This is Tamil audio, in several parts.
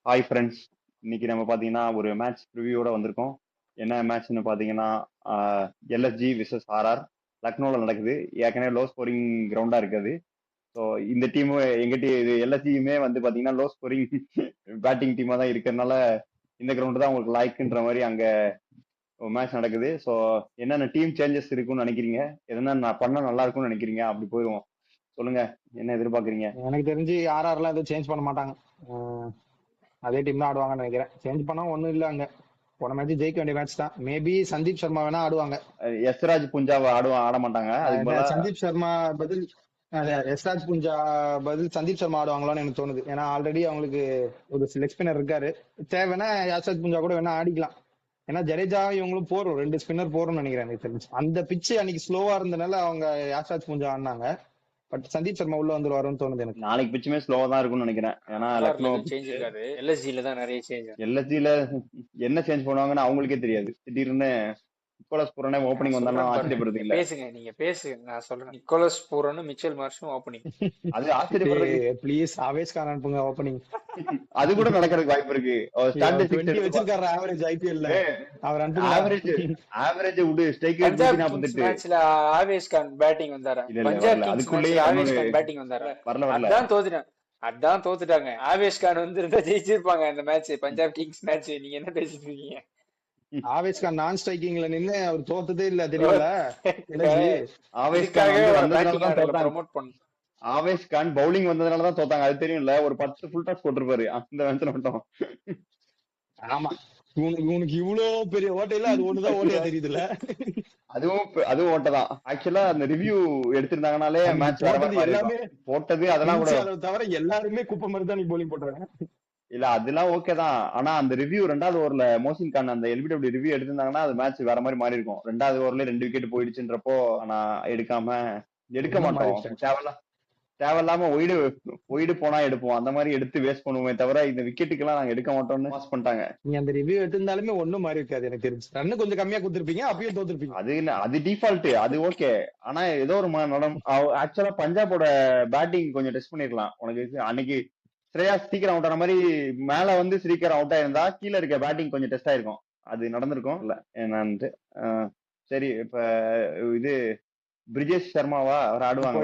Hi friends. இன்னைக்கு நம்ம பார்த்தீங்கன்னா ஒரு மேட்ச் ரிவ்யூவோட வந்திருக்கோம். என்ன மேட்ச்னு பார்த்தீங்கன்னா எல்எஸ்ஜி விசஸ் ஆர்ஆர் லக்னோவில் நடக்குது. ஏற்கனவே லோ ஸ்கோரிங் கிரவுண்டாக இருக்குது. ஸோ இந்த டீம் எங்கள் இது எல்எஸ்ஜியுமே வந்து பார்த்தீங்கன்னா லோ ஸ்கோரிங் பேட்டிங் டீமாக தான் இருக்கிறதுனால இந்த கிரவுண்டு தான் உங்களுக்கு லாய்க்குன்ற மாதிரி அங்கே மேட்ச் நடக்குது. ஸோ என்னென்ன டீம் சேஞ்சஸ் இருக்குன்னு நினைக்கிறீங்க, எதனா நான் பண்ணால் நல்லா இருக்கும்னு நினைக்கிறீங்க, அப்படி போயிடுவோம். சொல்லுங்க, என்ன எதிர்பார்க்குறீங்க? எனக்கு தெரிஞ்சு ஆர்ஆர்லாம் எதுவும் சேஞ்ச் பண்ண மாட்டாங்க. அதே டீம் தான் ஆடுவாங்கன்னு நினைக்கிறேன். சேஞ்ச் பண்ணா ஒண்ணும் இல்ல. அங்க போன மேட்ச் ஜெயிக்க வேண்டிய மேட்ச் தான். மேபி சந்தீப் சர்மா வேணா ஆடுவாங்க. எஸ்ராஜ் புஞ்சாவை ஆட மாட்டாங்க. சந்தீப் சர்மா பதில் எஸ்ராஜ் புஞ்சா பதில் சந்தீப் சர்மா ஆடுவாங்களான்னு எனக்கு தோணுது. ஏன்னா ஆல்ரெடி அவங்களுக்கு ஒரு லெக் ஸ்பின்னர் இருக்காரு. தேவைன்னா எஸ்ராஜ் புஞ்சா கூட வேணா ஆடிக்கலாம். ஏன்னா ஜடேஜா இவங்களும் போறோம், 2 ஸ்பின்னர் போறோம்னு நினைக்கிறேன். எனக்கு தெரிஞ்சு அந்த பிச்சு அன்னைக்கு ஸ்லோவா இருந்தனால அவங்க யாஸ்ராஜ் புஞ்சா ஆடினாங்க. பட் சந்தீப் சர்மா உள்ள வந்துருவாருன்னு தோணுது எனக்கு. நாளைக்கு பிச்சுமே ஸ்லோவா தான் இருக்கும்னு நினைக்கிறேன். ஏன்னா லக்னோ சேஞ்ச் இருக்காது. எல்எஸ்ஜில தான் நிறைய சேஞ்ச். எல்எஸ்ஜில என்ன சேஞ்ச் பண்ணுவாங்கன்னு அவங்களுக்கே தெரியாது. திடீர்னு நிக்கோலஸ் பூரனே ஓப்பனிங் வந்தாலும் ஆச்சரியப்படுறது இல்ல. பேசுங்க, நீங்க பேசுங்க, நான் சொல்றேன். நிக்கோலஸ் பூரனும் மிச்சல் மார்ஷும் ஓப்பனிங். அது ஆச்சரியப்படுறது. ப்ளீஸ் ஆவேஷ் கான் அனுப்புங்க ஓப்பனிங். அது கூட நடக்கிறதுக்கு வாய்ப்பு இருக்கு. ஸ்டாட்டிஸ்டிக்ஸ் வச்சிருக்காரு ஆவரேஜ் ஐபிஎல்ல. அவர் அனுப்புங்க. ஆவரேஜ் விடு. Strike rate 48. மேட்ச்ல ஆவேஷ் கான் பேட்டிங் வந்தாரா? பஞ்சாப் அதுக்குள்ளேயே ஆவேஷ் கான் பேட்டிங் வந்தாரா? வரல. அதான் தோத்துட்டாங்க. ஆவேஷ் கான் வந்து ஜெயிச்சிருப்பாங்க அந்த மேட்ச், பஞ்சாப் கிங்ஸ் மேட்ச். நீங்க என்ன பேசிட்டு இருக்கீங்க? ஆவேஷ் கான் நான் ஸ்ட்ரைக்கிங்ல நின்னு அவர் தோத்ததே இல்ல, தெரியல. ஆவேஷ் கான் பவுலிங் வந்ததுனால தான் தோத்தாங்க. அது தெரியும்ல. ஒரு 10 ஃபுல் டாஸ் போட்டிருப்பாரு அந்த மேட்ச்ல மட்டும். ஆமா, இவனுக்கு இவ்வளவு பெரிய ஓட்டையில அது ஒண்ணுதான் ஓட்டையா தெரியுதுல்ல. அதுவும் ஓட்டதான். ஆக்சுவலா அந்த ரிவ்யூ எடுத்திருந்தாங்கனாலே மேட்ச் எல்லாமே போட்டது அதெல்லாம் கூட தவிர எல்லாருமே குப்பை மாதிரி தான் நீ போலிங் போட்டுறாங்க. இல்ல அதெல்லாம் ஓகே தான். ஆனா அந்த ரிவ்யூ 2வது ஓவர்ல மோசின் கான் அந்த எல்பிடபிள்யூ ரிவ்யூ எடுத்திருந்தாங்கன்னா அது மேட்ச் வேற மாதிரி மாறி இருக்கும். 2வது ஓவர்ல 2 விக்கெட் போயிடுச்சுன்றப்போ நான் எடுக்க மாட்டோம். தேவையில்லாம ஒயிடு போனா எடுப்போம். அந்த மாதிரி எடுத்து வேஸ்ட் பண்ணுவோமே தவிர இந்த விக்கெட்டுக்கு எல்லாம் நாங்க எடுக்க மாட்டோம்னு பாஸ் பண்ணிட்டாங்க. நீங்க அந்த ரிவ்யூ எடுத்திருந்தாலுமே ஒண்ணும் மாறி இருக்காது எனக்கு தெரிஞ்சு. ரன் கொஞ்சம் கம்மியா கொடுத்திருப்பீங்க, அப்பயும் தோத்துருப்பீங்க. அது டிஃபால்ட், அது ஓகே. ஆனா ஏதோ ஒரு ஆக்சுவலா பஞ்சாபோட பேட்டிங் கொஞ்சம் டெஸ்ட் பண்ணிருக்கலாம். உனக்கு அன்னைக்கு ஸ்ரேயாஸ் சீக்கிரம் அவுட் ஆன மாதிரி மேல வந்து ஸ்ரீகர் அவுட் ஆயிருந்தா கீழே இருக்க பேட்டிங் கொஞ்சம் டெஸ்ட் ஆயிருக்கும். அது நடந்திருக்கும் இல்ல என்னன்ட்டு. சரி, இப்ப இது பிரிஜேஷ் சர்மாவா அவர் ஆடுவாங்க.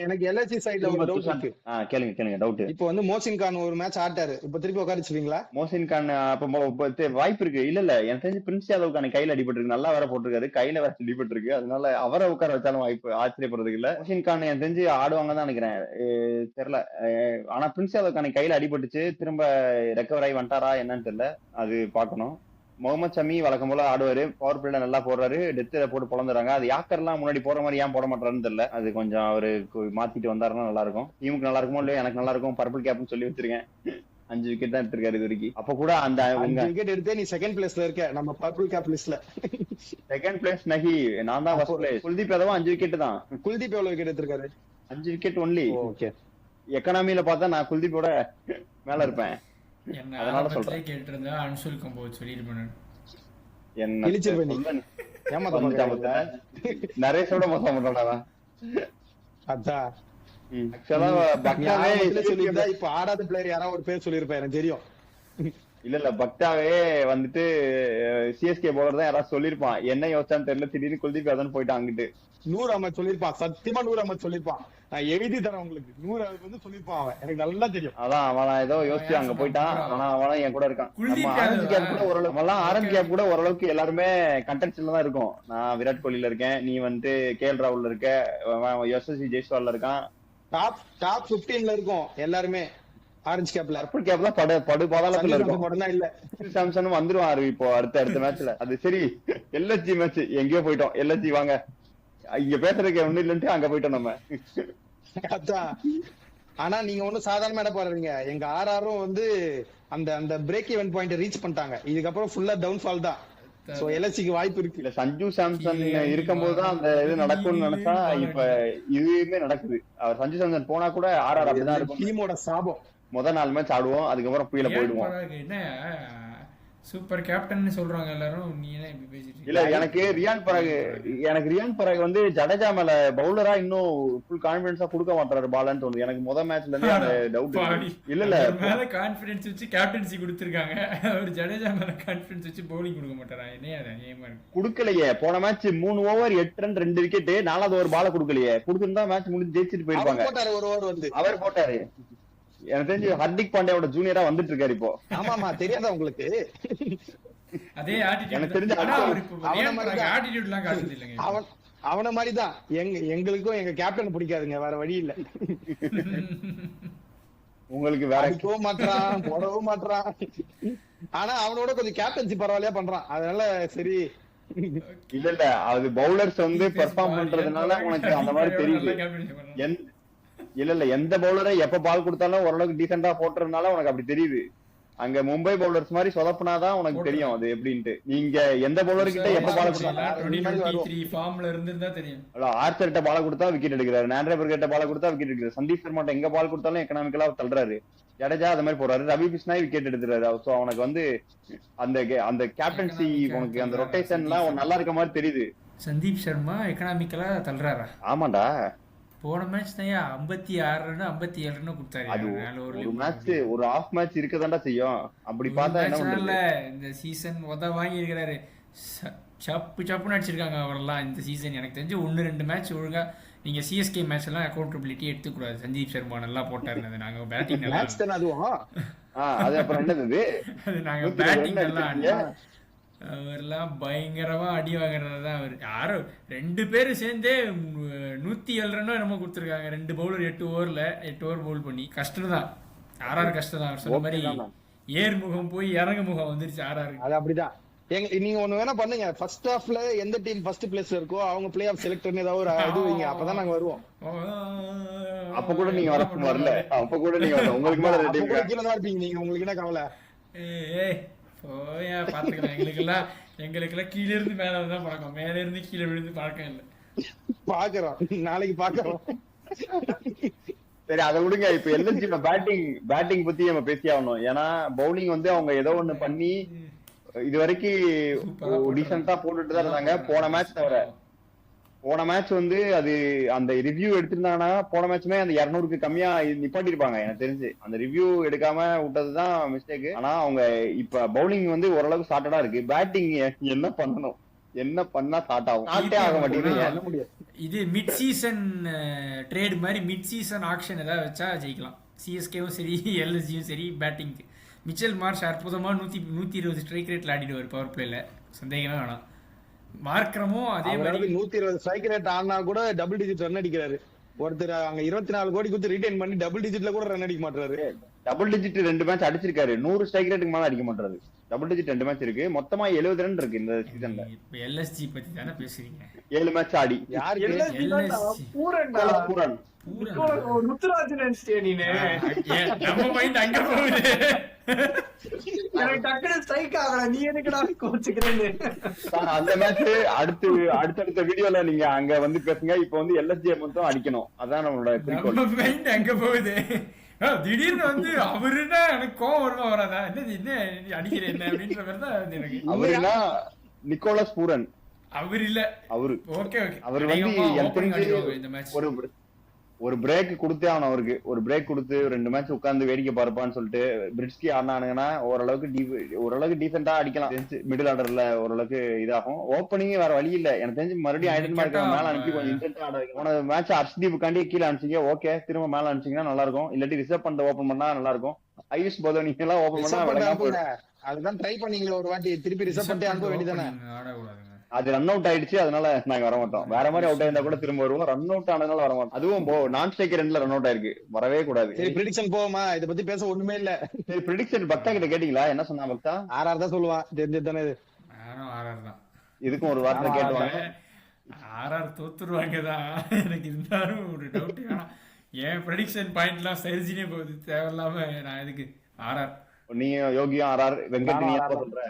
எனக்கு எல்எஸ்சி சைடுல ஒரு டவுட் இருக்கு. கேளுங்க டவுட். இப்போ வந்து மோசின் கான் ஒரு மேட்ச் ஆட்டாரு, இப்ப திருப்பி உட்காரிச்சுவீங்களா? மோசின் கான் வாய்ப்பு இருக்கு. இல்ல எனக்கு தெரிஞ்சு பிரின்ஸ் யாதவுக்கான கையில அடிபட்டு நல்லா வேற போட்டிருக்காரு, கையில வேற அடிபட்டு இருக்கு. அதனால அவரை உட்கார வச்சாலும் வாய்ப்பு, ஆச்சரியப்படுறதுக்கு இல்ல. மோசின் கான் எனக்கு தெரிஞ்சு ஆடுவாங்க தான் நினைக்கிறேன், தெரியல. ஆனா பிரின்ஸ் யாதவுக்கான கையில அடிபட்டுச்சு, திரும்ப ரெக்கவர் ஆகி வந்துட்டாரா என்னன்னு தெரியல, அது பாக்கணும். முகமது ஷமி வழக்கம் போல ஆடுவாரு, பவர் பிளேல நல்லா போடுறாரு, டெத்துல போட்டு பொழந்துறாங்க. அது யாக்கர்லாம் முன்னாடி போற மாதிரி ஏன் போட மாட்டாருன்னு தெரியல. அது கொஞ்சம் அவரு மாத்திட்டு வந்தாருன்னா நல்லா இருக்கும். டீமுக்கு நல்லா இருக்குமோ இல்லையோ, எனக்கு நல்லா இருக்கும். பர்பிள் கேப்னு சொல்லி வச்சிருக்கேன். 5 விக்கெட் தான் எடுத்திருக்காரு இது வரைக்கும். அப்ப கூட அந்த விக்கெட் எடுத்தே நீ செகண்ட் பிளேஸ்ல இருக்க நம்ம பர்பிள் கேப் லிஸ்ட்ல. செகண்ட் பிளேஸ் நகி, நான் தான் first place. Kuldeep Yadav 5 wicket தான். குல்தீப் எவ்வளவு விக்கெட் எடுத்திருக்காரு? 5 விக்கெட் ஒன்லி. ஓகே, எக்கனாமில பார்த்தா நான் குல்தீப்போட மேல இருப்பேன். அதனால சொல்றேன். கேட்டிருந்தா அன்சுல் கம்போஸ் சொல்லிருப்பேன். நரேஷோட மோசம் பண்றானா? அதான் இப்ப ஆடாத பிளேயர் யாராவது ஒரு பேர் சொல்லிருப்பேன், எனக்கு தெரியும். இல்ல பக்தாவே வந்துட்டு சிஎஸ்கே பவுலர் தான் யாராவது சொல்லிருப்பான். என்ன யோசிச்சான்னு தெரியல, திடீர்னு குல்தீப் யாதவ் போயிட்டான். அங்கிட்டு நூர் அஹமத் சொல்லிருப்பான், சத்தியமா நூர் அஹமத் சொல்லிருப்பான். நான் எழுதி தரேன் உங்களுக்கு. நூர் அஹமத் வந்து சொல்லிருப்பான், அவன் எனக்கு நல்லா தெரியும். அதான் அவன் ஏதோ யோசிச்சு அங்க போயிட்டான். ஆனா அவன் என் கூட இருக்கான். நம்ம ஆரஞ்சு கேப் கூட ஓரளவு, அவெல்லாம் ஆரஞ்சு கேப் கூட ஓரளவுக்கு எல்லாருமே கண்டென்ஷன்ல தான் இருக்கும். நான் விராட் கோலில இருக்கேன், நீ வந்து கேஎல் ராகுல்ல இருக்க, யசஸ்வி ஜெய்ஸ்வால்ல இருக்கான். டாப் 15ல இருக்கும் எல்லாருமே. ஆரஞ்சு கேப்ல பர்பிள் கேப்ல படு பாதாளத்துல இருக்கும். இல்ல சாம்சனும் வந்துருவாரு இப்போ அடுத்த மேட்ச்ல. அது சரி, எல்எஸ்ஜி மேட்ச் எங்கேயோ போயிட்டோம். எல்எஸ்ஜி வாங்க, இங்க பேசுறதுக்கு ஒண்ணு இல்லன்ட்டு அங்க போயிட்டோம் நம்ம. அதான். ஆனா நீங்க ஒண்ணும் சாதாரணமா என்ன பாருங்க, எங்க ஆர்ஆரும் வந்து அந்த பிரேக் ஈவன் பாயிண்ட் ரீச் பண்ணிட்டாங்க. இதுக்கப்புறம் ஃபுல்லா டவுன் ஃபால் தான். சோ எல்எஸ்சிக்கு வாய்ப்பு இருக்கு. இல்ல சஞ்சு சாம்சன் இருக்கும்போது தான் அந்த இது நடக்கும்னு நினைச்சா இப்ப இதுவுமே நடக்குது. அவர் சஞ்சு சாம்சன் போனா கூட ஆர்ஆர் அப்படிதான் இருக்கும். டீமோட சாபம். முதல் 4 மேட்ச் ஆடுவோம், அதுக்கப்புறம் புயல போயிடுவோம். என்ன சூப்பர் கேப்டன் சொல்றாங்க எல்லாரும், நீ என்ன இப்படி பேசிட்டு இல்ல எனக்கு ரியான் பராக் வந்து ஜடேஜா மேல பவுலரா இன்னும் ஃபுல் கான்பிடன்ஸா கொடுக்க மாட்டாரு பாலன்னு தோணுது எனக்கு. முத மேட்ச்ல இருந்தே அந்த டவுட். இல்ல மேல கான்ஃபிடன்ஸ் வச்சு கேப்டன்சி கொடுத்திருக்காங்க, அவர் ஜடேஜா மேல கான்ஃபிடன்ஸ் வச்சு பவுலிங் கொடுக்க மாட்டாரா? என்ன அது நியமா இருக்கு? குடுக்கலையே. போன மேட்ச் 3 ஓவர் 8 ரன் 2 விக்கெட், 4வது ஓவர் பால குடுக்கலையே. குடுத்திருந்தா மேட்ச் முடிஞ்சு ஜெயிச்சிட்டு போயிருப்பாங்க. அவர் போட்டாரு. எனக்கு தெரிஞ்சு ஹர்திக் பாண்டியாவோட ஜூனியரா வந்துட்டு இருக்காரு இப்போ. ஆமாமா, தெரியாதா உங்களுக்கு? அதே ஆட்டிட்யூட் எனக்கு தெரிஞ்ச ஆட்டிட்யூட்லாம் காட்டுது இல்லங்க. அவன மாதிரிதான் எங்களுக்கும் எங்க கேப்டன் பிடிக்காதுங்க, வேற வழி இல்ல. உங்களுக்கு வேற மாட்டான், போடவும் மாட்டான். ஆனா அவனோட கொஞ்சம் கேப்டன்சி பரவாயில்லையா பண்றான், அதனால சரி. இல்ல அது பவுலர்ஸ் வந்து பெர்ஃபார்ம் பண்றதுனால உனக்கு அந்த மாதிரி தெரியுது. இல்ல எந்த பவுலரை எப்ப பால் கொடுத்தாலும் ஓரளவுக்கு டீசெண்டா போட்டுறதுனால உனக்கு அப்படி தெரியுது. அங்க மும்பை பவுலர்ஸ் மாதிரி சொதப்புனாதான் உனக்கு தெரியும் அது எப்படின்ட்டு. நீங்க எந்த பவுலர் கிட்ட எப்ப பால் ஆர்ச்சர்ட்ட பால கொடுத்தா விக்கெட் எடுக்கிறாரு, நாண்டேபர் கிட்ட பால கொடுத்தா விக்கெட் எடுக்கிறாரு, சந்தீப் சர்மா எங்க பால் கொடுத்தாலும் எக்கனாமிக்கலா தள்ளுறாரு. ஜடேஜா அது மாதிரி போறாரு, ரவி கிருஷ்ணாய் விக்கெட் எடுத்துறாரு. சோ அவனுக்கு வந்து அந்த கேப்டன்சி உனக்கு அந்த ரொட்டேஷன் எல்லாம் நல்லா இருக்க மாதிரி தெரியுது. சந்தீப் சர்மா எக்கனாமிக்கலா தள்ளுறாரா? ஆமாண்டா, போன மேட்ச் தான் 56 ரன் 57 ரன் கொடுத்தாரு. ஒரு மேட்ச் ஒரு ஆஃப் மேட்ச் இருக்கதாண்டா செய்யும். அப்படி பார்த்தா என்ன பண்றது? இந்த சீசன் வாங்கி இருக்கிறாரு, சப்புன்னு அடிச்சிருக்காங்க அவரெல்லாம் இந்த சீசன். எனக்கு தெரிஞ்சு 1-2 மேட்ச் ஒழுங்கா நீங்க சிஎஸ்கே மேட்ச் எல்லாம் அக்கௌண்டபிலிட்டி எடுத்துக்கூடாது. சந்தீப் சர்மா நல்லா போட்டாருன்னு நாங்க பேட்டிங் நல்லா அது அப்புறம் என்னது அது நாங்க பேட்டிங் நல்லா அவர்லாம் பயங்கரமா அடி வாங்குறதுதான் அவர். யாரும் 2 பேரும் சேர்ந்தே 107 ரன்னோ என்னமோ கொடுத்துருக்காங்க. 2 பவுலர் 8 ஓவர் பவுல் பண்ணி. கஷ்டம் தான், ஆர்ஆர் கஷ்டம் தான். அவர் சொன்ன மாதிரி ஏர் முகம் போய் இறங்கு முகம் வந்துருச்சு ஆர்ஆர். அது அப்படிதான். நீங்க ஒண்ணு வேணா பண்ணுங்க, ஃபர்ஸ்ட் ஹாஃப்ல எந்த டீம் ஃபர்ஸ்ட் பிளேஸ்ல இருக்கோ அவங்க பிளே ஆஃப் செலக்டர்னு ஏதாவது ஒரு இது வைங்க, அப்பதான் நாங்க வருவோம். அப்ப கூட நீங்க வரல, அப்ப கூட நீங்க உங்களுக்கு மேல கீழே தான் இருப்பீங்க நீங்க, உங்களுக்கு என்ன கவலை? போயா பாத்துக்கலாம். எங்களுக்கெல்லாம் கீழே இருந்து மேல தான் பழக்கம், மேல இருந்து கீழே விழுந்து பழக்கம் இல்ல. பாக்குறோம், நாளைக்கு பாக்குறோம். சரி அதை விடுங்க. இப்ப எல்எஸ்ஜி பேட்டிங் பத்தி நம்ம பேசி ஆகணும். ஏன்னா பவுலிங் வந்து அவங்க ஏதோ ஒண்ணு பண்ணி இது வரைக்கும் டீசெண்டா போட்டுட்டு தான் இருந்தாங்க. போன மேட்ச் வந்து அது அந்த ரிவ்யூ எடுத்திருந்தாங்கன்னா போன மேட்சுமே அந்த 200க்கு கம்மியா நிப்பாட்டிருப்பாங்க எனக்கு தெரிஞ்சு. அந்த ரிவ்யூ எடுக்காம விட்டதுதான் மிஸ்டேக். ஆனா அவங்க இப்ப பவுலிங் வந்து ஓரளவுக்கு ஸ்டார்டடா இருக்கு. பேட்டிங் என்ன பண்ணணும், என்ன பண்ணா ஸ்டார்ட் ஆகும்? ஸ்டார்ட்டே ஆக மாட்டேங்குது. இது மிட் சீசன் ட்ரேட் மாதிரி மிட் சீசன் ஆக்ஷன் ஏதாவது வச்சா ஜெயிக்கலாம். சிஎஸ்கேவும் சரி எல்எஸ்ஜியும் சரி. பேட்டிங்க்கு மிச்சல் மார்ஷ் அற்புதமா 120 ஸ்ட்ரைக் ரேட்ல ஆடிடுவார் பவர் பிளேல, சந்தேகமே வேணாம். மார்க்கரமும் அதே மாதிரி 120 ஸ்ட்ரைக் ரேட் ஆனா கூட டபுள் டிஜிட் ரன் அடிக்கிறாரு. ஒருத்தர் அங்க 24 கோடி கொடுத்து ரிட்டைன் பண்ணி டபுள் டிஜிட்ல கூட ரன் அடிக்க மாட்டாரு. டபுள் டிஜிட் 2 மேட்ச் அடிச்சிருக்காரு, 100 ஸ்ட்ரைக் ரேட்டுக்கு மேல அடிக்க மாட்டாரு. டபுள் டிஜிட் 2 மேட்ச் இருக்கு, மொத்தமா 70 ரன் இருக்கு இந்த சீசன்ல. இப்ப எல்எஸ்ஜி பத்தி தானே பேசுறீங்க. 7 மேட்ச் ஆடி. யார் பூரன் முத்துராஜன் ஸ்டேடினே நம்ம மைண்ட் அங்க போகுது. எனக்கு டக்குனு ஸ்ட்ரைக் ஆகல, நீ எதுக்குடா கோச்சுக்கிறேன்னு. அந்த மேட்ச் அடுத்தடுத்த வீடியோல நீங்க அங்க வந்து பேசுங்க. இப்ப வந்து எல்எஸ்ஜி மட்டும் அடிக்கணும், அதான் நம்மளோட குறிக்கோள். மைண்ட் அங்க போகுது. திடீர்னு வந்து அவருன்னா எனக்கு கோவம் வருமா வராதா, என்ன அடிக்கிறேன் என்ன அப்படின்ற மாதிரி தான் எனக்கு. அவருன்னா நிக்கோலஸ் பூரன். அவர் இல்ல, அவரு ஓகே அவர் வந்து ஒரு பிரேக் கொடுத்தே ஆகணும். அவருக்கு ஒரு பிரேக் கொடுத்து 2 மேட்ச் உட்கார்ந்து வேடிக்கை பார்ப்பான்னு சொல்லிட்டு பிரிட்ஸ்கி ஆனானுங்கன்னா ஓரளவுக்கு டீசெண்டா அடிக்கலாம். மிடில் ஆர்டர்ல ஓரளவுக்கு இதாகும். ஓப்பனிங் வேற வழி இல்ல எனக்கு தெரிஞ்சு. மறுபடியும் ஐடன்மா இருக்க மேல அனுப்பி கொஞ்சம் இன்டென்டா ஆட வைக்கணும். போன மேட்ச் அர்ஷ்தீப் காண்டி கீழே அனுப்பிச்சிங்க, ஓகே. திரும்ப மேல அனுப்பிச்சிங்கன்னா நல்லா இருக்கும். இல்லாட்டி ரிசர்வ் பண்ண ஓபன் பண்ணா நல்லா இருக்கும். ஆயுஷ் பதோனி எல்லாம் ஓபன் பண்ணா அதுதான் ட்ரை பண்ணீங்களே ஒரு வாட்டி, திருப்பி ரிசர்வ் பண்ணிட்டு அனுப்ப வேண்டியதானே. அது ரன் அவுட் ஆயிடுச்சு, அதனால நாங்க வர மாட்டோம். வேற மாதிரி அவுட் ஆயிருந்தா கூட திரும்ப வருவோம். ரன் அவுட் ஆனதுனால வர மாட்டோம். அதுவும் நான் ஸ்ட்ரைக்கர் ரெண்டுல ரன் அவுட் ஆயிருக்கு, வரவே கூடாது. சரி பிரெடிக்ஷன் போவோமா? இத பத்தி பேச ஒண்ணுமே இல்ல. சரி பிரெடிக்ஷன் பக்தா கிட்ட கேட்டீங்களா? என்ன சொன்னா பக்தா? ஆர்ஆர் தான் சொல்லுவான், தெரிஞ்சதானே இது. ஆர்ஆர் தான். இதுக்கும் ஒரு வார்த்தை கேட்டுவாங்க. ஆர்ஆர் தோத்துருவாங்கதான் எனக்கு இருந்தாலும் ஒரு டவுட். ஏன் ப்ரெடிக்ஷன் பாயிண்ட்லாம் சரிஜினே போகுது தேவையில்லாம. நான் எதுக்கு ஆர்ஆர்? நீங்க யோகியா ஆர்ஆர் வெங்கட் நீ எப்ப சொல்ற?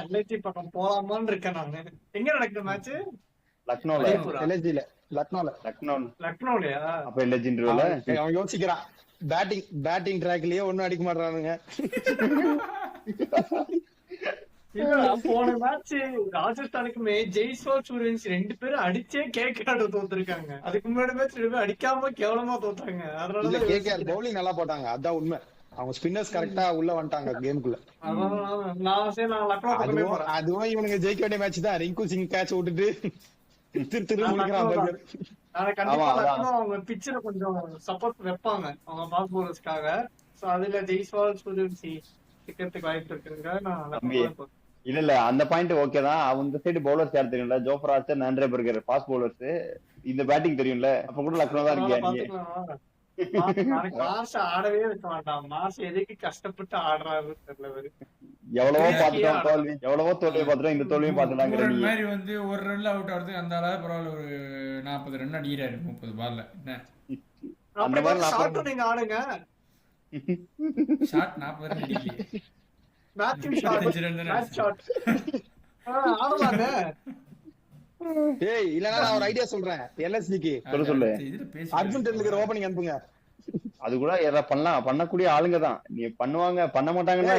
எல்ஐசி பக்கம் போலாமான்னு இருக்கேன் நானு. எங்க நடக்குது மேட்ச்? லக்னோல. எல்ஐசில லக்னோலயா? அப்ப எல்ஐசின்றதுல அவன் யோசிக்கிறான். பேட்டிங் ட்ராக்லயே ஒண்ணும் அடிக்க மாட்டானுங்க. போன மேட்ச் ராஜஸ்தானுக்குமே ஜெய்ஸ்வால் சூரியவன்சி 2 பேரும் அடிச்சே கேகேஆர் தோத்துருக்காங்க. அதுக்கு முன்னாடி மேட்ச் 2 பேரும் அடிக்காம கேவலமா தோத்தாங்க. அதனால கேகேஆர் பவுலிங் நல்லா போட்டாங்க, அதான் உண்மை. அவங்க ஸ்பின்னர்ஸ் கரெக்டா உள்ள வந்துட்டாங்க கேமுக்குள்ள. அதுவும் இவனுங்க ஜெயிக்க வேண்டிய மேட்ச் தான். ரிங்கு சிங் கேட்ச் விட்டுட்டு திரு அவங்க பிச்சில கொஞ்சம் சப்போர்ட் வைப்பாங்க அவங்க ஃபாஸ்ட் பவுலர்ஸ்க்காக. சோ அதுல ஜெய்ஸ்வால் சூரியவன்சி டிக்கெட்டுக்கு வாய்ப்பு இருக்குங்க. இல்ல அந்த பாயிண்ட் ஓகே தான். அவங்க சைடு பவுலர்ஸ் யார் தெரியும்ல, Jofra Archer, Andre burger fast bowlers. இந்த பேட்டிங் தெரியும்ல, அப்ப கூட லக்னோ தான் இருக்கீங்க. மார்ஷ் ஆடவே வைக்க மாட்டான். மார்ஷ் எதுக்கு கஷ்டப்பட்டு ஆடுறாரு தெரியல. எவ்வளவோ பாத்துட்டோம் தோல்வி, எவ்வளவோ தோல்வி பாத்துட்டோம், இந்த தோல்வியும் பாத்துட்டாங்க. ஒரு மாதிரி வந்து ஒரு ரன்ல அவுட் ஆகுறதுக்கு அந்த ஆளா பரவாயில்ல ஒரு 40 ரன் அடிக்கிறாரு 30 பால்ல. என்ன அந்த மாதிரி ஷாட் நீங்க ஆடுங்க. ஷாட் 40 ரன் அடிக்கல. மேத்யூ ஷாட், மேட்ச் ஷாட் ஆடுவாங்க. டேய் இல்லனா நான் ஒரு ஐடியா சொல்றேன். எல்எஸ்டிக்கு சொல்லு. அர்ஜுன் டெண்டுல்கர் ஓபனிங் அனுப்புங்க. அது கூட ஏதாவது பண்ணக்கூடிய ஆளுங்க தான். நீ பண்ணுவாங்க பண்ண மாட்டாங்கன்னா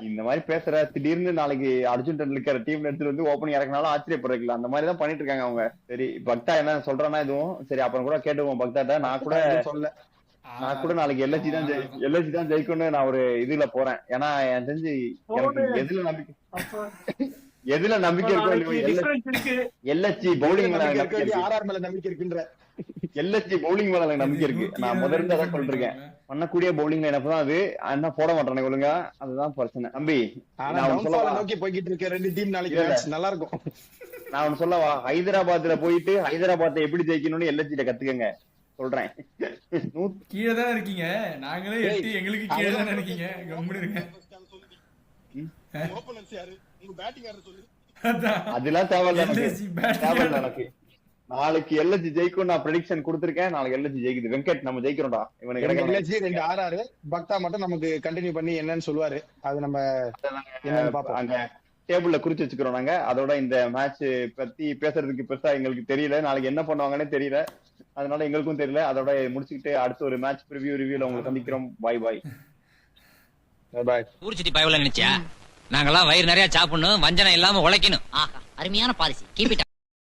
இந்த மாதிரி பேசுற. திடீர்னு நாளைக்கு அர்ஜுன் டெண்டுல்கர் டீம்ல எடுத்துட்டு வந்து ஓபனிங் இறக்கினாலும் ஆச்சரியப்படுறீங்களா? அந்த மாதிரி தான் பண்ணிட்டு இருக்காங்க அவங்க. சரி பக்தா என்ன சொல்றானா எதுவும் சரி அப்புறம் கூட கேட்டுவோம் பக்தாட்ட. நான் கூட நாளைக்கு எல்எஸ்சி தான் ஜெயிக்கும்னு நான் ஒரு இதுல போறேன். ஏன்னா எனக்கு தெரிஞ்சு எனக்கு எதுல நம்பிக்கை இருக்கோ எல்எஸ்சி பவுலிங் மேல நம்பிக்கை இருக்குன்ற எல்எஸ்சி பவுலிங் மேல எனக்கு நம்பிக்கை இருக்கு. நான் முதல்ல தான் சொல்றேன், பண்ணக்கூடிய பவுலிங் லைனப் தான் அது. என்ன போட மாட்டேன் ஒழுங்கா, அதுதான் பிரச்சனை தம்பி. நோக்கி போய்கிட்டு இருக்க ரெண்டு டீம் நாளைக்கு நல்லா இருக்கும். நான் ஒன்னு சொல்லவா, ஹைதராபாத்ல போயிட்டு ஹைதராபாத்தை எப்படி ஜெயிக்கணும்னு எல்எஸ்சிட்ட கத்துக்கங்க சொல்றேன். கீழே தான் இருக்கீங்க, நாங்களே எங்களுக்கு கீழே தான் இருக்கீங்க. கம்முனு இருங்க. அதெல்லாம் தேவையில்ல எனக்கு. நாளைக்கு எல்எஸ்சி ஜெயிக்கும் நான் ப்ரெடிக்ஷன் கொடுத்திருக்கேன். நாளைக்கு எல்எஸ்சி ஜெயிக்குது. வெங்கட் நம்ம ஜெயிக்கிறோம்டா. இவனுக்கு எல்எஸ்சி 2 RR பக்தா மட்டும் நமக்கு கண்டினியூ பண்ணி என்னன்னு சொல்லுவாரு. அது நம்ம அங்க டேபிள்ல குறிச்சு வச்சுக்கிறோம் நாங்க. அதோட இந்த மேட்ச் பத்தி பேசுறதுக்கு பெருசா எங்களுக்கு தெரியல. நாளைக்கு என்ன பண்ணுவாங்கன்னே தெரியல, அதனால எங்களுக்கும் தெரியல. அதோட முடிச்சுக்கிட்டு அடுத்த ஒரு மேட்ச் ரிவ்யூல உங்களுக்கு சந்திக்கிறோம். பாய் பாய் பாய். ஊர்ச்சிட்டி பயவல நினைச்சியா? நாங்கெல்லாம் வயிறு நிறைய சாப்பிடணும், வஞ்சனை இல்லாம உழைக்கணும். அருமையான பாலிசி. Keep it up.